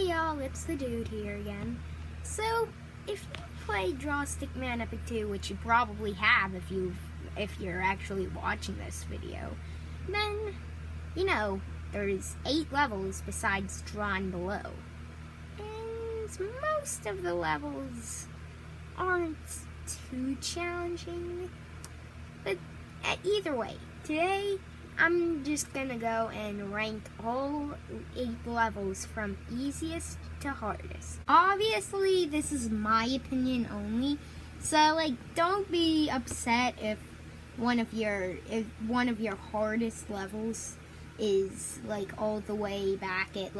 Hey y'all, it's the dude here again. So, if you play Draw Stickman Epic 2, which you probably have if you're actually watching this video, then you know there's 8 levels besides Drawn Below. And most of the levels aren't too challenging. But either way, today I'm just gonna go and rank all 8 levels from easiest to hardest. Obviously, this is my opinion only, so don't be upset if one of your hardest levels is all the way back at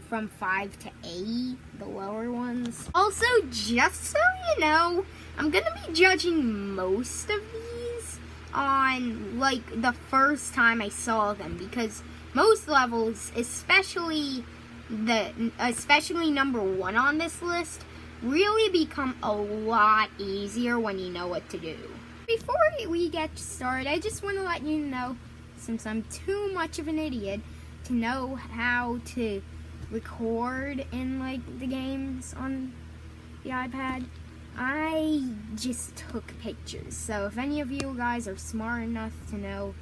from 5 to 8, the lower ones. Also, just so you know, I'm gonna be judging most of these on the first time I saw them, because most levels, especially number 1 on this list, really become a lot easier when you know what to do. Before we get started, I just want to let you know, since I'm too much of an idiot to know how to record in the games on the iPad, I just took pictures. So if any of you guys are smart enough to know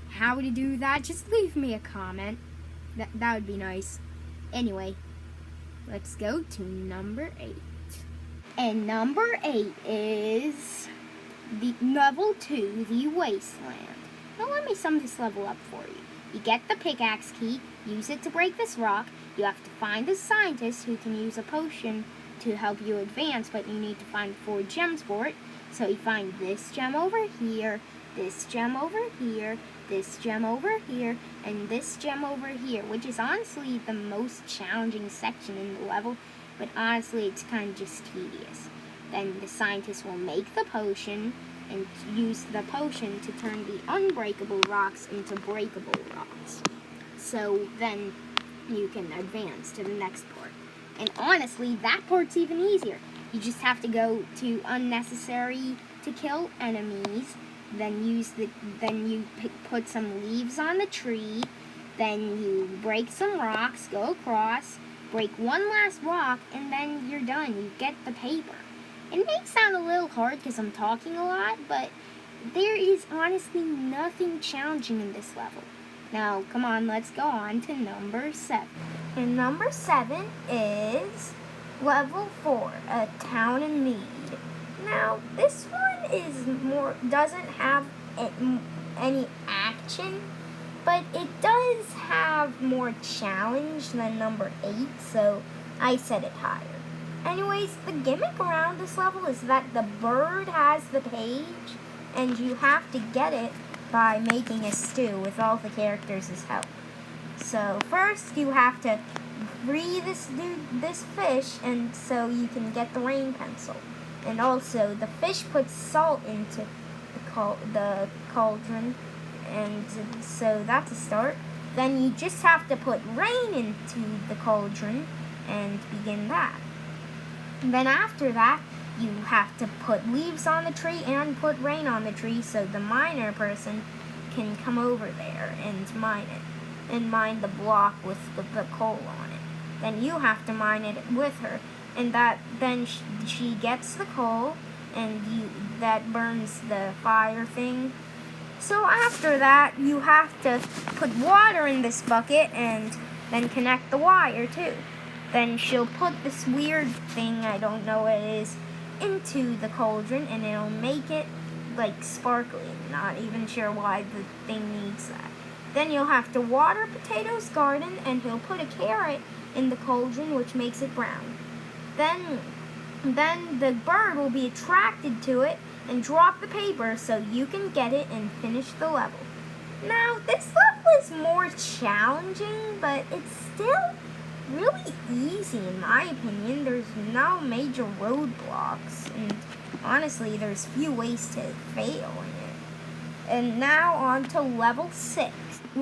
how to do that, just leave me a comment. That would be nice. Anyway, let's go to number 8. And number 8 is the level 2, the Wasteland. Now let me sum this level up for you. You get the pickaxe key, use it to break this rock. You have to find a scientist who can use a potion to help you advance, but you need to find 4 gems for it. So you find this gem over here, this gem over here, this gem over here, and this gem over here, which is honestly the most challenging section in the level, but honestly it's kind of just tedious. Then the scientist will make the potion and use the potion to turn the unbreakable rocks into breakable rocks. So then you can advance to the next part. And honestly, that part's even easier. You just have to go to unnecessary to kill enemies, then you put some leaves on the tree, then you break some rocks, go across, break one last rock, and then you're done. You get the paper. It may sound a little hard because I'm talking a lot, but there is honestly nothing challenging in this level. Now, come on, let's go on to number 7. And number 7 is level 4, a town in need. Now, this one doesn't have any action, but it does have more challenge than number 8, so I set it higher. Anyways, the gimmick around this level is that the bird has the page, and you have to get it by making a stew with all the characters' help. So first you have to free this fish, and so you can get the rain pencil. And also the fish puts salt into the cauldron, and so that's a start. Then you just have to put rain into the cauldron and begin that. And then after that, you have to put leaves on the tree and put rain on the tree so the miner person can come over there and mine it. And mine the block with the coal on it. Then you have to mine it with her. And then she gets the coal, and that burns the fire thing. So after that, you have to put water in this bucket and then connect the wire too. Then she'll put this weird thing, I don't know what it is, into the cauldron, and it'll make it sparkly. Not even sure why the thing needs that. Then you'll have to water Potato's garden, and he'll put a carrot in the cauldron, which makes it brown. Then the bird will be attracted to it and drop the paper so you can get it and finish the level. Now, this level is more challenging, but it's still really easy in my opinion. There's no major roadblocks, and honestly there's few ways to fail in it. And now on to level 6.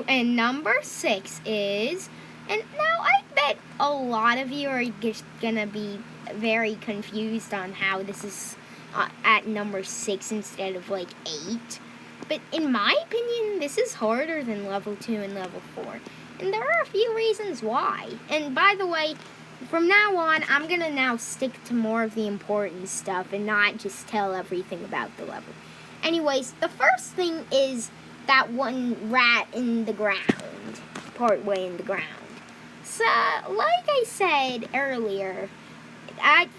And number 6 is, and now I bet a lot of you are just gonna be very confused on how this is at number 6 instead of 8. But in my opinion, this is harder than level 2 and level 4. And there are a few reasons why. And by the way, from now on, I'm going to now stick to more of the important stuff and not just tell everything about the level. Anyways, the first thing is that one rat in the ground, partway in the ground. So, like I said earlier, I'm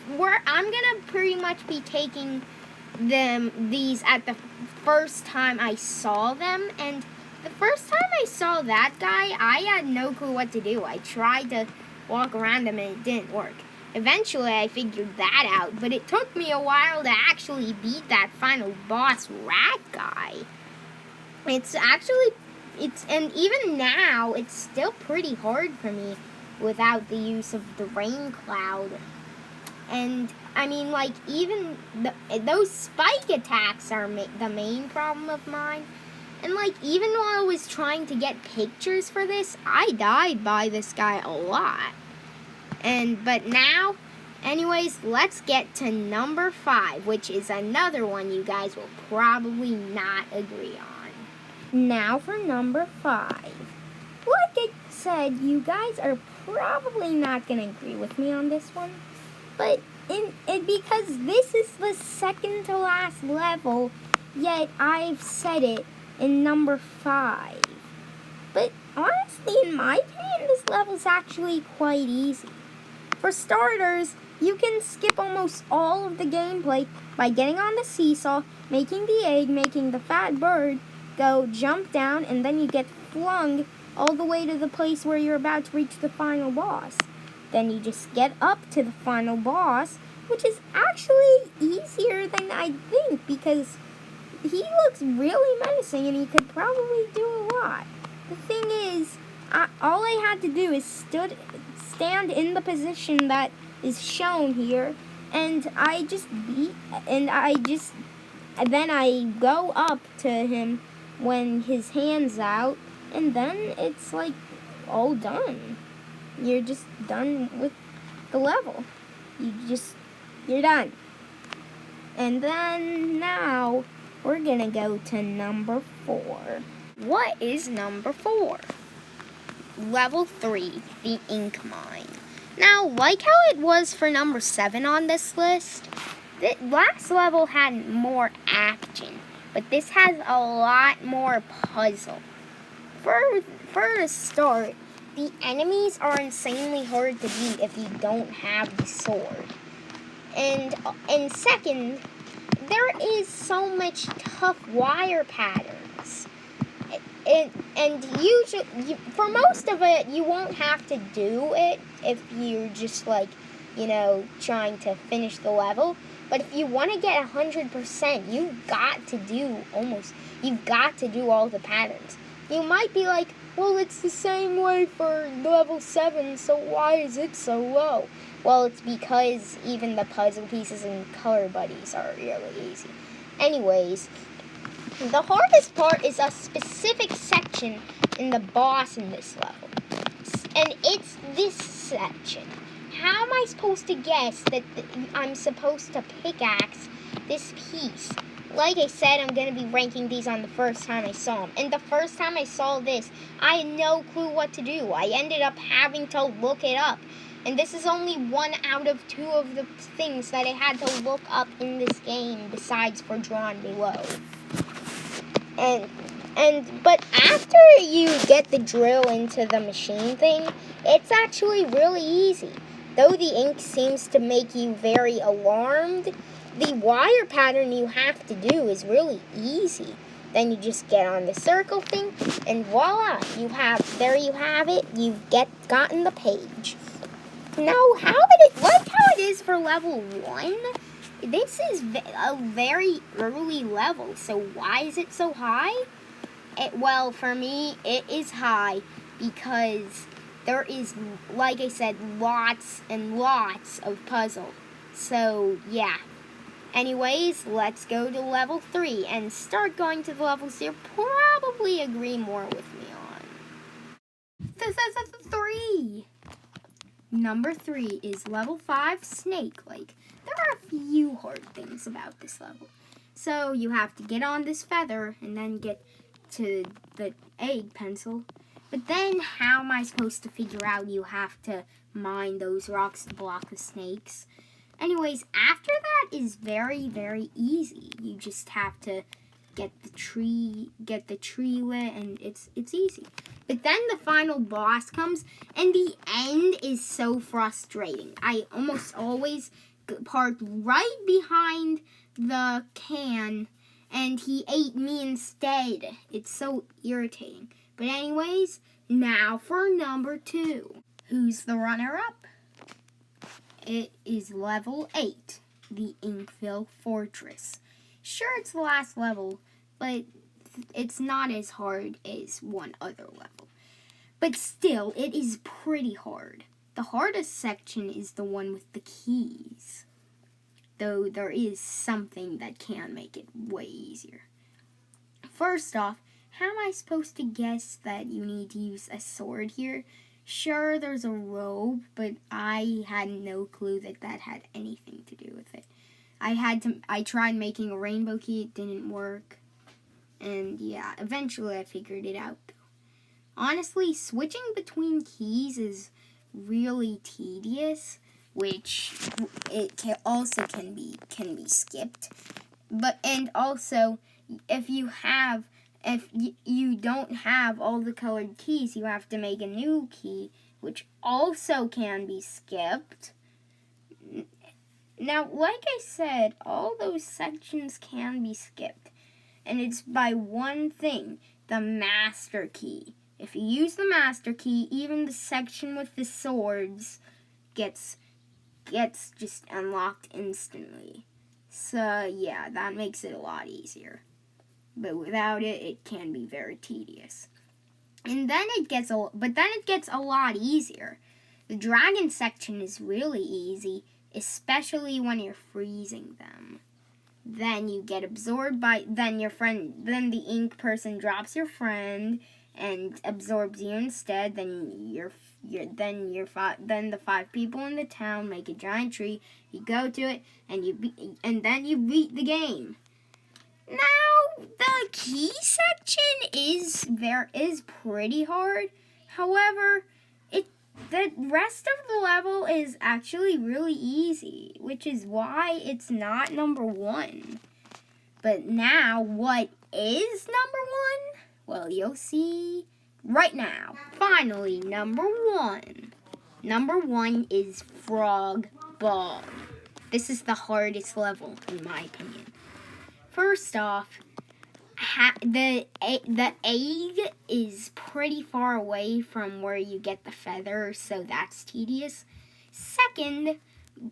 going to pretty much be taking these at the first time I saw them, and the first time I saw that guy, I had no clue what to do. I tried to walk around him and it didn't work. Eventually I figured that out, but it took me a while to actually beat that final boss rat guy. And even now, it's still pretty hard for me without the use of the rain cloud. And I mean, like, even those spike attacks are the main problem of mine. And like, even while I was trying to get pictures for this, I died by this guy a lot. But now, anyways, let's get to number 5, which is another one you guys will probably not agree on. Now for number 5. Like I said, you guys are probably not going to agree with me on this one. But because this is the second to last level, yet I've said it in number 5. But honestly, in my opinion, this level's actually quite easy. For starters, you can skip almost all of the gameplay by getting on the seesaw, making the egg, making the fat bird go jump down, and then you get flung all the way to the place where you're about to reach the final boss. Then you just get up to the final boss, which is actually easier than I think, because he looks really menacing and he could probably do a lot. The thing is, all I had to do is stand in the position that is shown here, and then I go up to him when his hand's out, and then it's like all done. You're just done with the level. You're done. And then now we're gonna go to number 4. What is number 4? Level 3, the ink mine. Now, like how it was for number 7 on this list, the last level had more action, but this has a lot more puzzle. For a start, the enemies are insanely hard to beat if you don't have the sword. And second, there is so much tough wire patterns. And usually, for most of it, you won't have to do it if you're just like, trying to finish the level. But if you want to get 100%, you've got to do all the patterns. You might be like, well, it's the same way for level 7, so why is it so low? Well, it's because even the puzzle pieces and color buddies are really easy. Anyways, the hardest part is a specific section in the boss in this level. And it's this section. How am I supposed to guess that I'm supposed to pickaxe this piece? Like I said, I'm going to be ranking these on the first time I saw them. And the first time I saw this, I had no clue what to do. I ended up having to look it up. And this is only 1 out of 2 of the things that I had to look up in this game, besides for drawn below. But after you get the drill into the machine thing, it's actually really easy. Though the ink seems to make you very alarmed, the wire pattern you have to do is really easy. Then you just get on the circle thing, and voila, there you have it. You've gotten the page. Now, like how it is for level 1, this is a very early level, so why is it so high? Well, for me, it is high because there is, like I said, lots and lots of puzzle. So, yeah. Anyways, let's go to level 3 and start going to the levels you'll probably agree more with me on. This is 3. Number 3 is level 5, Snake Lake. There are a few hard things about this level. So you have to get on this feather and then get to the egg pencil. But then how am I supposed to figure out you have to mine those rocks to block the snakes? Anyways, after that is very, very easy. You just have to get the tree lit, and it's easy. But then the final boss comes, and the end is so frustrating. I almost always parked right behind the can, and he ate me instead. It's so irritating. But anyways, now for number 2. Who's the runner-up? It is level 8, the Inkville Fortress. Sure, it's the last level, but it's not as hard as one other level. But still, it is pretty hard. The hardest section is the one with the keys, though there is something that can make it way easier. First off, how am I supposed to guess that you need to use a sword here? Sure, there's a robe, but I had no clue that had anything to do with it. I tried making a rainbow key, it didn't work. And yeah, eventually I figured it out. Honestly, switching between keys is really tedious, which it can be skipped. And also, if you don't have all the colored keys, you have to make a new key, which also can be skipped. Now, like I said, all those sections can be skipped, and it's by one thing, the master key. If you use the master key, even the section with the swords gets just unlocked instantly. So, yeah, that makes it a lot easier. But without it, it can be very tedious. And then it gets a lot easier. The dragon section is really easy, especially when you're freezing them. Then you get absorbed then the ink person drops your friend and absorbs you instead. Then the 5 people in the town make a giant tree. You go to it and then you beat the game. Now, the key section is pretty hard. However, the rest of the level is actually really easy, which is why it's not number 1. But now, what is number 1? Well, you'll see right now. Finally, number 1. Number 1 is Frog Bog. This is the hardest level, in my opinion. First off, the egg is pretty far away from where you get the feather, so that's tedious. Second,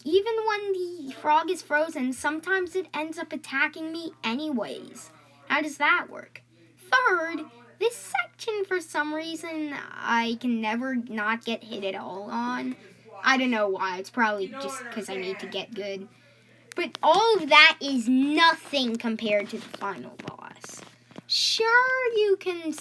even when the frog is frozen, sometimes it ends up attacking me anyways. How does that work? Third, this section, for some reason, I can never not get hit at all on. I don't know why. It's probably just because I need to get good. But all of that is nothing compared to the final boss. Sure, you can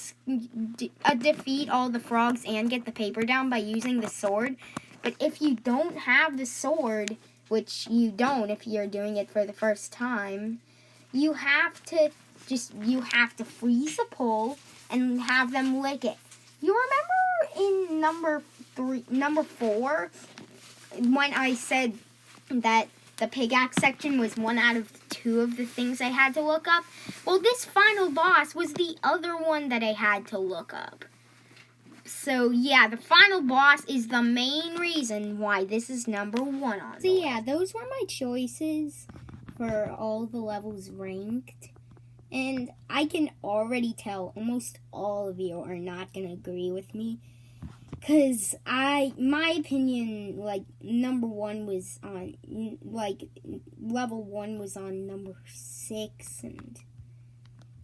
defeat all the frogs and get the paper down by using the sword. But if you don't have the sword, which you don't if you're doing it for the first time, you have to freeze the pole and have them lick it. You remember in number 4, when I said that the pickaxe section was 1 out of 2 of the things I had to look up? Well, this final boss was the other one that I had to look up. So, yeah, the final boss is the main reason why this is number 1 on. So, yeah, those were my choices for all the levels ranked. And I can already tell almost all of you are not going to agree with me. Because my opinion, number 1 was on, level 1 was on number 6, and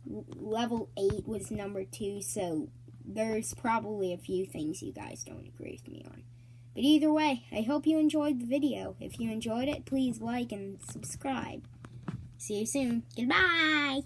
level 8 was number 2, so there's probably a few things you guys don't agree with me on. But either way, I hope you enjoyed the video. If you enjoyed it, please like and subscribe. See you soon. Goodbye!